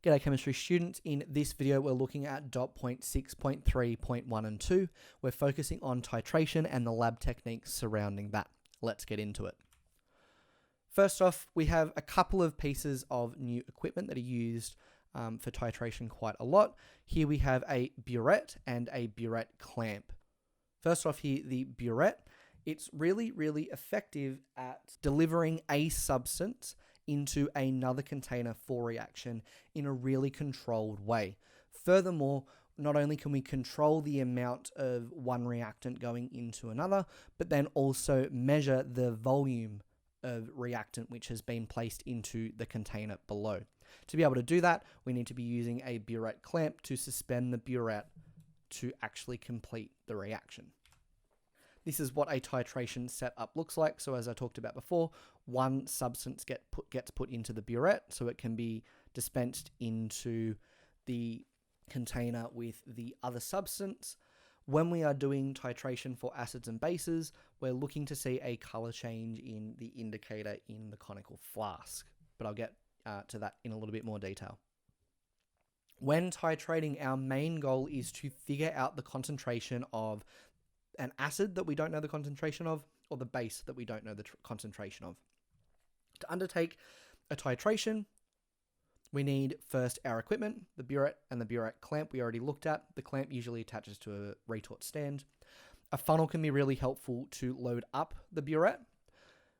G'day chemistry students, in this video we're looking at dot point 6.3.1 and 2. We're focusing on titration and the lab techniques surrounding that. Let's get into it. First off, we have a couple of pieces of new equipment that are used for titration quite a lot. Here we have a Buret and a Buret clamp. First off here, the Buret, it's really effective at delivering a substance into another container for reaction in a really controlled way. Furthermore, not only can we control the amount of one reactant going into another, but then also measure the volume of reactant which has been placed into the container below. To be able to do that, we need to be using a Buret clamp to suspend the Buret to actually complete the reaction. This is what a titration setup looks like. So as I talked about before, one substance gets put into the Buret so it can be dispensed into the container with the other substance. When we are doing titration for acids and bases, we're looking to see a color change in the indicator in the conical flask, but I'll get to that in a little bit more detail. When titrating, our main goal is to figure out the concentration of an acid that we don't know the concentration of, or the base that we don't know the concentration of. To undertake a titration, we need first our equipment, the Buret and the Buret clamp we already looked at. The clamp usually attaches to a retort stand. A funnel can be really helpful to load up the Buret.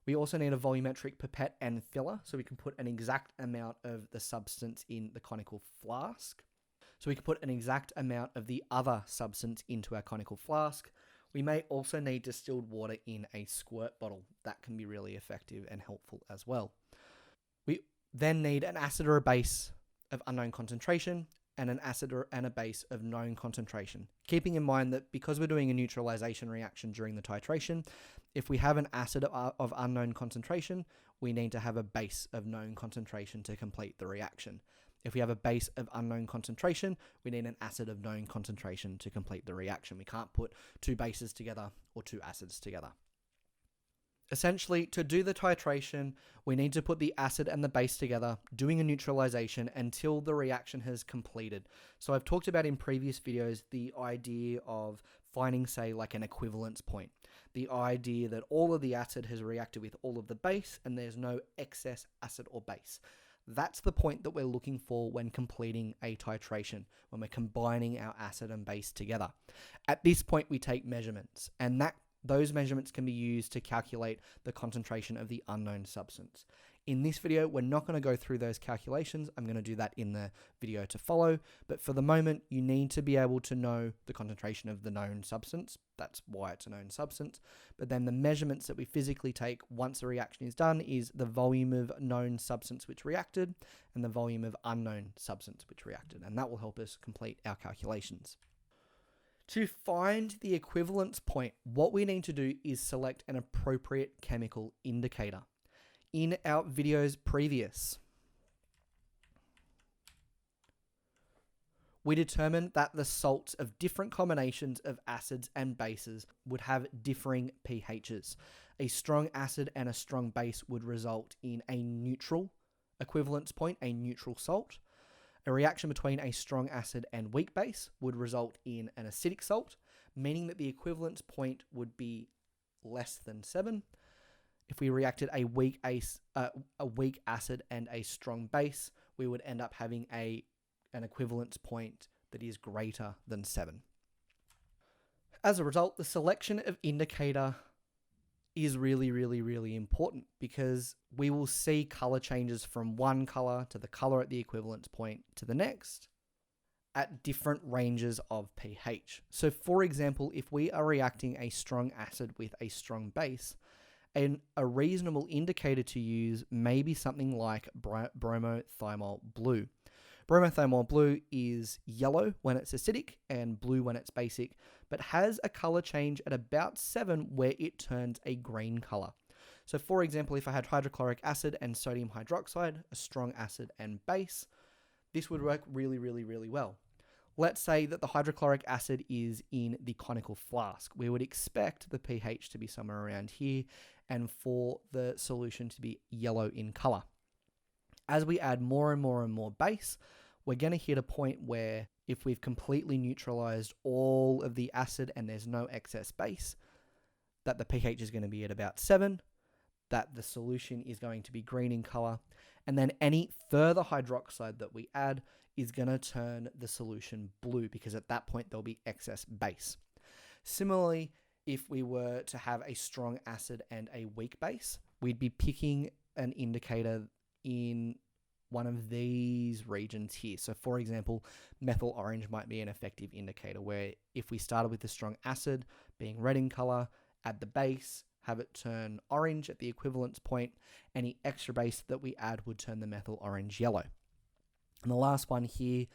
We also need a volumetric pipette and filler so we can put an exact amount of the substance in the conical flask. So we can put an exact amount of the other substance into our conical flask. We may also need distilled water in a squirt bottle. That can be really effective and helpful as well. We then need an acid or a base of unknown concentration and an acid or a base of known concentration. Keeping in mind that because we're doing a neutralization reaction during the titration, if we have an acid of unknown concentration, we need to have a base of known concentration to complete the reaction. If we have a base of unknown concentration, we need an acid of known concentration to complete the reaction. We can't put two bases together or two acids together. Essentially, to do the titration, we need to put the acid and the base together, doing a neutralization until the reaction has completed. So I've talked about in previous videos the idea of finding, say, like an equivalence point. The idea that all of the acid has reacted with all of the base and there's no excess acid or base. That's the point that we're looking for when completing a titration, when we're combining our acid and base together. At this point, we take measurements, and those measurements can be used to calculate the concentration of the unknown substance. In this video, we're not going to go through those calculations. I'm going to do that in the video to follow, but for the moment, you need to be able to know the concentration of the known substance. That's why it's a known substance. But then the measurements that we physically take once the reaction is done is the volume of known substance which reacted and the volume of unknown substance which reacted, and that will help us complete our calculations. To find the equivalence point, what we need to do is select an appropriate chemical indicator. In our videos previous, we determined that the salts of different combinations of acids and bases would have differing pHs. A strong acid and a strong base would result in a neutral equivalence point, a neutral salt. A reaction between a strong acid and weak base would result in an acidic salt, meaning that the equivalence point would be less than 7. If we reacted a weak acid and a strong base, we would end up having an equivalence point that is greater than 7. As a result, the selection of indicator is really important because we will see color changes from one color to the color at the equivalence point to the next at different ranges of pH. So for example, if we are reacting a strong acid with a strong base, a reasonable indicator to use may be something like bromothymol blue. Bromothymol blue is yellow when it's acidic and blue when it's basic, but has a color change at about 7 where it turns a green color. So for example, if I had hydrochloric acid and sodium hydroxide, a strong acid and base, this would work really well. Let's say that the hydrochloric acid is in the conical flask. We would expect the pH to be somewhere around here and for the solution to be yellow in color. As we add more and more base, we're going to hit a point where if we've completely neutralized all of the acid and there's no excess base, that the pH is going to be at about 7, that the solution is going to be green in color, and then any further hydroxide that we add is going to turn the solution blue, because at that point there'll be excess base. Similarly, if we were to have a strong acid and a weak base, we'd be picking an indicator in one of these regions here. So for example, methyl orange might be an effective indicator, where if we started with a strong acid being red in color, add the base, have it turn orange at the equivalence point, any extra base that we add would turn the methyl orange yellow. And the last one here,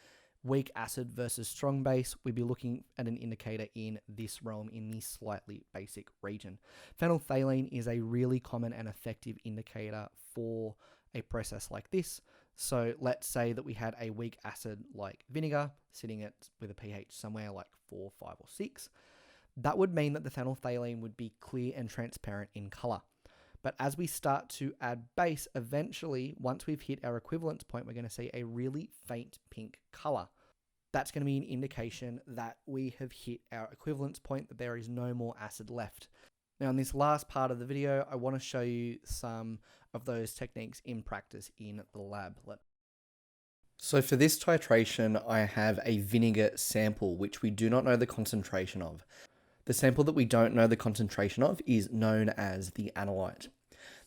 weak acid versus strong base, we'd be looking at an indicator in this realm, in the slightly basic region. Phenolphthalein is a really common and effective indicator for a process like this. So let's say that we had a weak acid like vinegar sitting with a pH somewhere like 4, 5, or 6. That would mean that the phenolphthalein would be clear and transparent in color. But as we start to add base, eventually, once we've hit our equivalence point, we're going to see a really faint pink color. That's going to be an indication that we have hit our equivalence point, that there is no more acid left. Now, in this last part of the video, I want to show you some of those techniques in practice in the lab. So for this titration, I have a vinegar sample, which we do not know the concentration of. The sample that we don't know the concentration of is known as the analyte.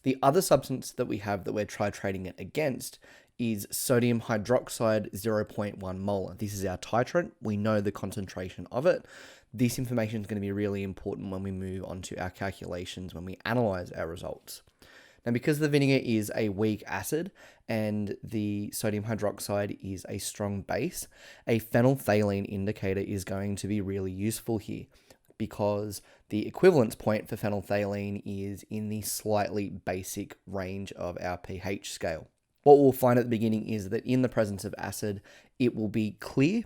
The other substance that we have that we're titrating it against is sodium hydroxide 0.1 molar. This is our titrant. We know the concentration of it. This information is going to be really important when we move on to our calculations when we analyze our results. Now, because the vinegar is a weak acid and the sodium hydroxide is a strong base, a phenolphthalein indicator is going to be really useful here, because the equivalence point for phenolphthalein is in the slightly basic range of our pH scale. What we'll find at the beginning is that in the presence of acid, it will be clear,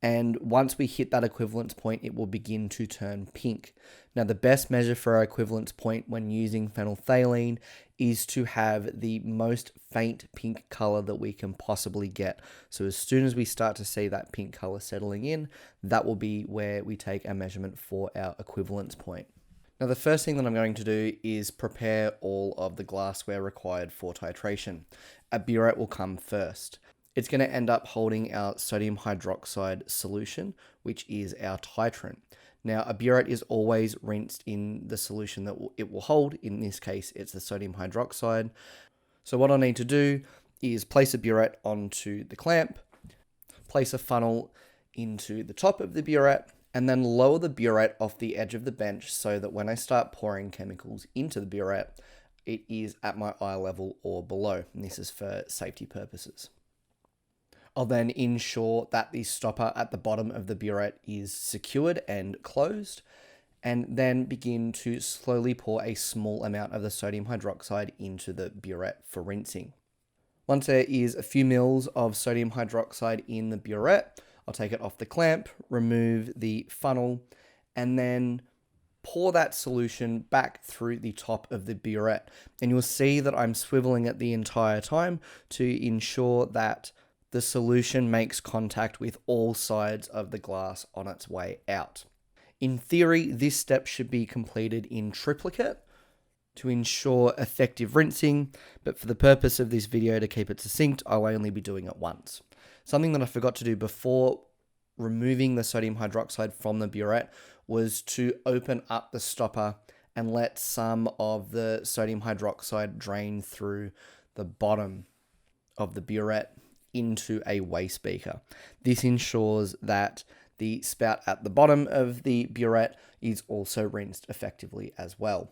and once we hit that equivalence point, it will begin to turn pink. Now, the best measure for our equivalence point when using phenolphthalein is to have the most faint pink color that we can possibly get. So as soon as we start to see that pink color settling in, that will be where we take our measurement for our equivalence point. Now, the first thing that I'm going to do is prepare all of the glassware required for titration. A burette will come first. It's going to end up holding our sodium hydroxide solution, which is our titrant. Now, a burette is always rinsed in the solution that it will hold. In this case, it's the sodium hydroxide. So what I need to do is place a burette onto the clamp, place a funnel into the top of the burette, and then lower the burette off the edge of the bench so that when I start pouring chemicals into the burette, it is at my eye level or below. And this is for safety purposes. I'll then ensure that the stopper at the bottom of the burette is secured and closed, and then begin to slowly pour a small amount of the sodium hydroxide into the burette for rinsing. Once there is a few mils of sodium hydroxide in the burette, I'll take it off the clamp, remove the funnel, and then pour that solution back through the top of the burette. And you'll see that I'm swiveling it the entire time to ensure that the solution makes contact with all sides of the glass on its way out. In theory, this step should be completed in triplicate to ensure effective rinsing, but for the purpose of this video, to keep it succinct, I'll only be doing it once. Something that I forgot to do before removing the sodium hydroxide from the burette was to open up the stopper and let some of the sodium hydroxide drain through the bottom of the burette into a waste beaker. This ensures that the spout at the bottom of the burette is also rinsed effectively as well.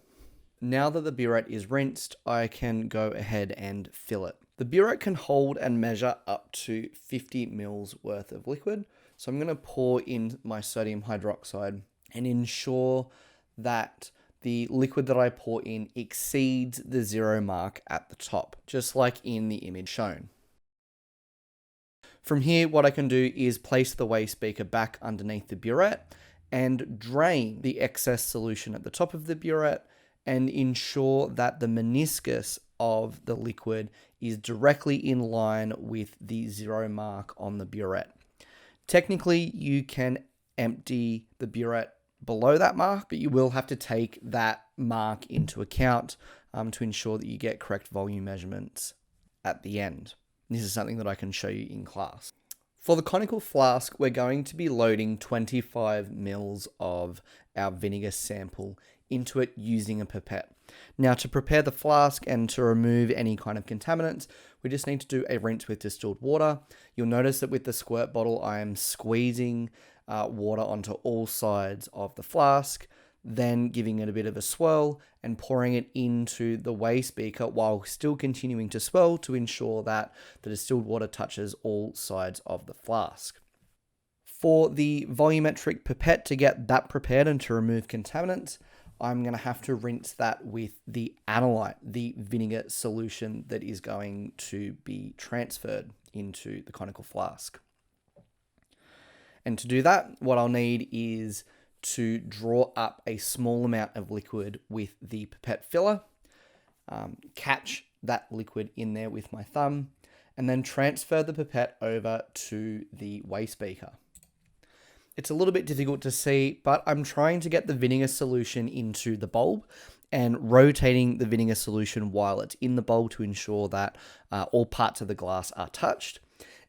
Now that the burette is rinsed, I can go ahead and fill it. The burette can hold and measure up to 50 mils worth of liquid. So I'm going to pour in my sodium hydroxide and ensure that the liquid that I pour in exceeds the 0 mark at the top, just like in the image shown. From here, what I can do is place the waste beaker back underneath the burette and drain the excess solution at the top of the burette and ensure that the meniscus of the liquid is directly in line with the 0 mark on the Buret. Technically, you can empty the Buret below that mark, but you will have to take that mark into account to ensure that you get correct volume measurements at the end. This is something that I can show you in class. For the Conical Flask, we're going to be loading 25 mils of our vinegar sample into it using a pipette. Now, to prepare the flask and to remove any kind of contaminants, we just need to do a rinse with distilled water. You'll notice that with the squirt bottle, I am squeezing water onto all sides of the flask, then giving it a bit of a swirl and pouring it into the waste beaker while still continuing to swirl to ensure that the distilled water touches all sides of the flask. For the volumetric pipette to get that prepared and to remove contaminants, I'm going to have to rinse that with the analyte, the vinegar solution that is going to be transferred into the Conical Flask. And to do that, what I'll need is to draw up a small amount of liquid with the pipette filler, catch that liquid in there with my thumb, and then transfer the pipette over to the waste beaker. It's a little bit difficult to see, but I'm trying to get the vinegar solution into the bulb and rotating the vinegar solution while it's in the bulb to ensure that all parts of the glass are touched,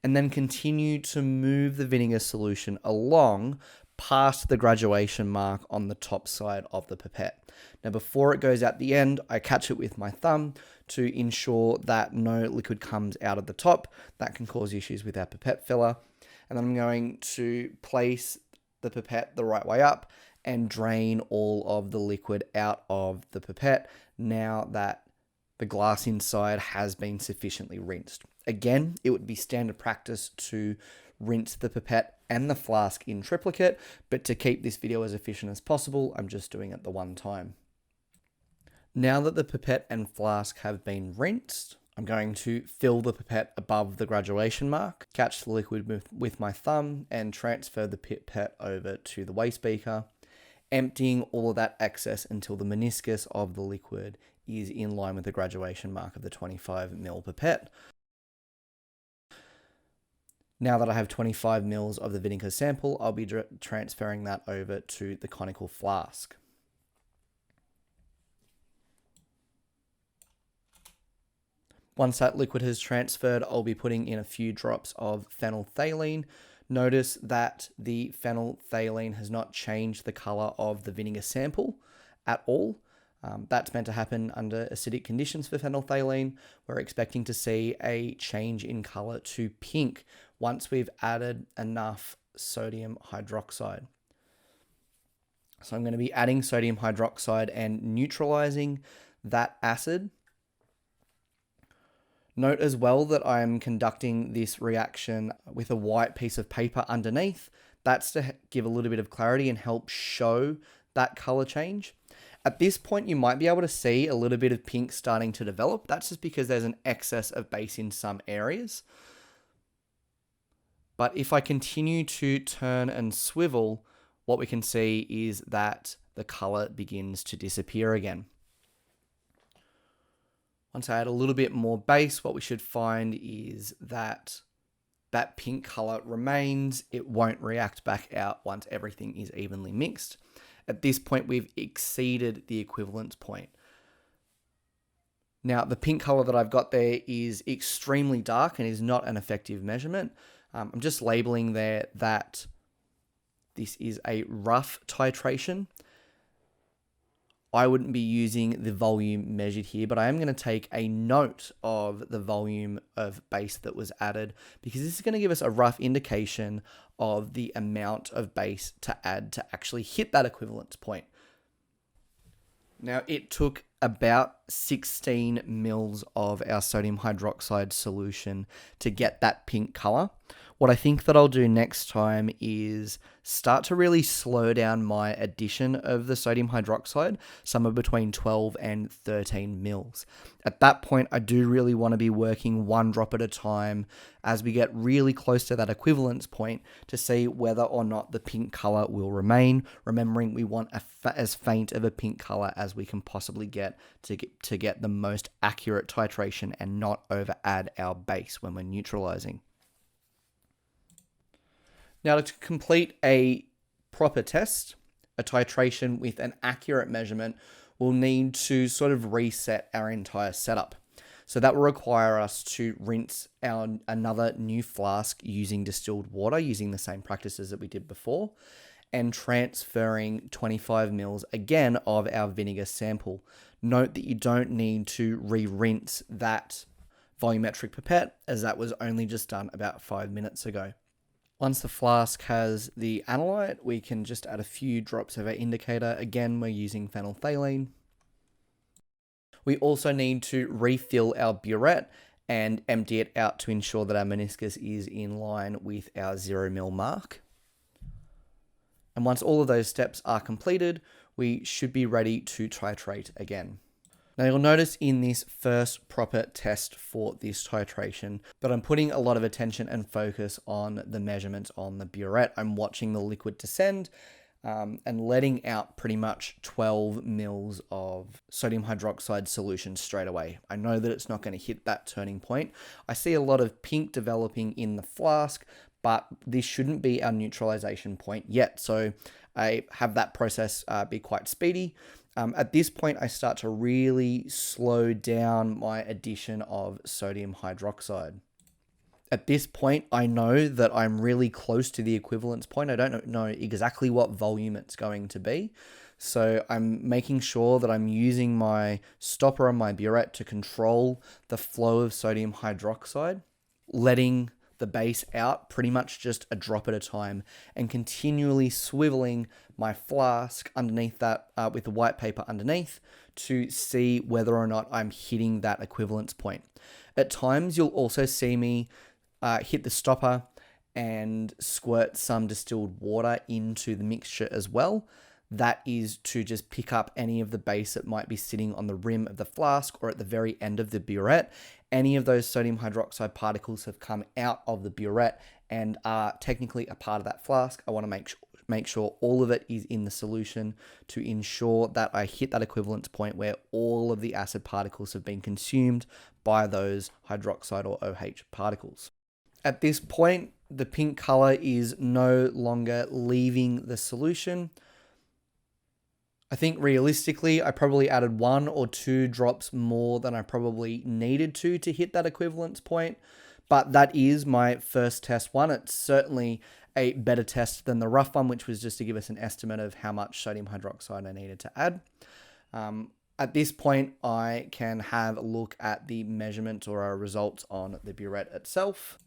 and then continue to move the vinegar solution along past the graduation mark on the top side of the pipette. Now, before it goes out the end, I catch it with my thumb to ensure that no liquid comes out of the top. That can cause issues with our pipette filler. And then I'm going to place the pipette the right way up and drain all of the liquid out of the pipette now that the glass inside has been sufficiently rinsed. Again, it would be standard practice to rinse the pipette and the flask in triplicate, but to keep this video as efficient as possible, I'm just doing it the one time. Now that the pipette and flask have been rinsed, I'm going to fill the pipette above the graduation mark, catch the liquid with my thumb, and transfer the pipette over to the waste beaker, emptying all of that excess until the meniscus of the liquid is in line with the graduation mark of the 25 ml pipette. Now that I have 25 mils of the vinegar sample, I'll be transferring that over to the Conical Flask. Once that liquid has transferred, I'll be putting in a few drops of phenolphthalein. Notice that the phenolphthalein has not changed the color of the vinegar sample at all. That's meant to happen under acidic conditions for phenolphthalein. We're expecting to see a change in color to pink once we've added enough sodium hydroxide. So I'm going to be adding sodium hydroxide and neutralizing that acid. Note as well that I'm conducting this reaction with a white piece of paper underneath. That's to give a little bit of clarity and help show that color change. At this point, you might be able to see a little bit of pink starting to develop. That's just because there's an excess of base in some areas. But if I continue to turn and swivel, what we can see is that the color begins to disappear again. Once I add a little bit more base, what we should find is that that pink color remains. It won't react back out once everything is evenly mixed. At this point, we've exceeded the equivalence point. Now, the pink color that I've got there is extremely dark and is not an effective measurement. I'm just labeling there that this is a rough titration. I wouldn't be using the volume measured here, but I am going to take a note of the volume of base that was added because this is going to give us a rough indication of the amount of base to add to actually hit that equivalence point. Now, it took about 16 mils of our sodium hydroxide solution to get that pink color. What I think that I'll do next time is start to really slow down my addition of the sodium hydroxide, somewhere between 12 and 13 mils. At that point, I do really want to be working one drop at a time as we get really close to that equivalence point to see whether or not the pink color will remain. Remembering we want as faint of a pink color as we can possibly get get to get the most accurate titration and not over add our base when we're neutralizing. Now, to complete a proper test, a titration with an accurate measurement, we'll need to sort of reset our entire setup. So that will require us to rinse another new flask using distilled water, using the same practices that we did before, and transferring 25 mils again of our vinegar sample. Note that you don't need to re-rinse that volumetric pipette, as that was only just done about 5 minutes ago. Once the flask has the analyte, we can just add a few drops of our indicator. Again, we're using phenolphthalein. We also need to refill our buret and empty it out to ensure that our meniscus is in line with our 0 mil mark. And once all of those steps are completed, we should be ready to titrate again. Now you'll notice in this first proper test for this titration that I'm putting a lot of attention and focus on the measurements on the buret. I'm watching the liquid descend and letting out pretty much 12 mils of sodium hydroxide solution straight away. I know that it's not going to hit that turning point. I see a lot of pink developing in the flask, but this shouldn't be our neutralization point yet. So I have that process be quite speedy. At this point, I start to really slow down my addition of sodium hydroxide. At this point, I know that I'm really close to the equivalence point. I don't know exactly what volume it's going to be. So I'm making sure that I'm using my stopper on my buret to control the flow of sodium hydroxide, letting the base out pretty much just a drop at a time, and continually swiveling my flask underneath that with the white paper underneath to see whether or not I'm hitting that equivalence point. At times, you'll also see me hit the stopper and squirt some distilled water into the mixture as well. That is to just pick up any of the base that might be sitting on the rim of the flask or at the very end of the buret. Any of those sodium hydroxide particles have come out of the buret and are technically a part of that flask. I want to make sure all of it is in the solution to ensure that I hit that equivalence point where all of the acid particles have been consumed by those hydroxide or OH particles. At this point, the pink color is no longer leaving the solution. I think realistically, I probably added 1 or 2 drops more than I probably needed to hit that equivalence point. But that is my first test one. It's certainly a better test than the rough one, which was just to give us an estimate of how much sodium hydroxide I needed to add. At this point, I can have a look at the measurement or our results on the buret itself.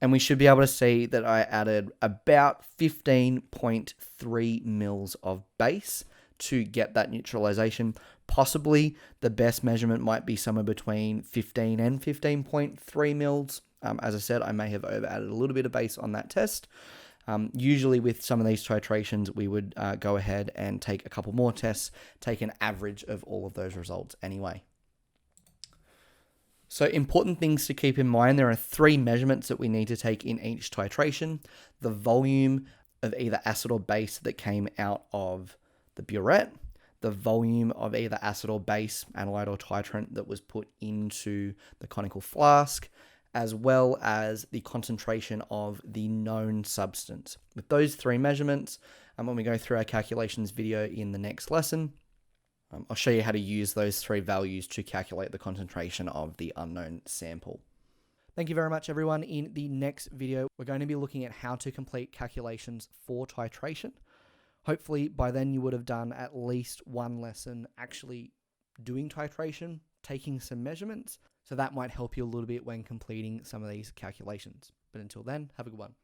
And we should be able to see that I added about 15.3 mils of base to get that neutralization. Possibly the best measurement might be somewhere between 15 and 15.3 mils. As I said, I may have over added a little bit of base on that test. Usually with some of these titrations, we would go ahead and take a couple more tests, take an average of all of those results anyway. So important things to keep in mind, there are 3 measurements that we need to take in each titration. The volume of either acid or base that came out of the buret, the volume of either acid or base, analyte or titrant that was put into the conical flask, as well as the concentration of the known substance. With those 3 measurements, and when we go through our calculations video in the next lesson, I'll show you how to use those 3 values to calculate the concentration of the unknown sample. Thank you very much, everyone. In the next video, we're going to be looking at how to complete calculations for titration. Hopefully, by then you would have done at least 1 lesson actually doing titration, taking some measurements, so that might help you a little bit when completing some of these calculations. But until then, have a good one.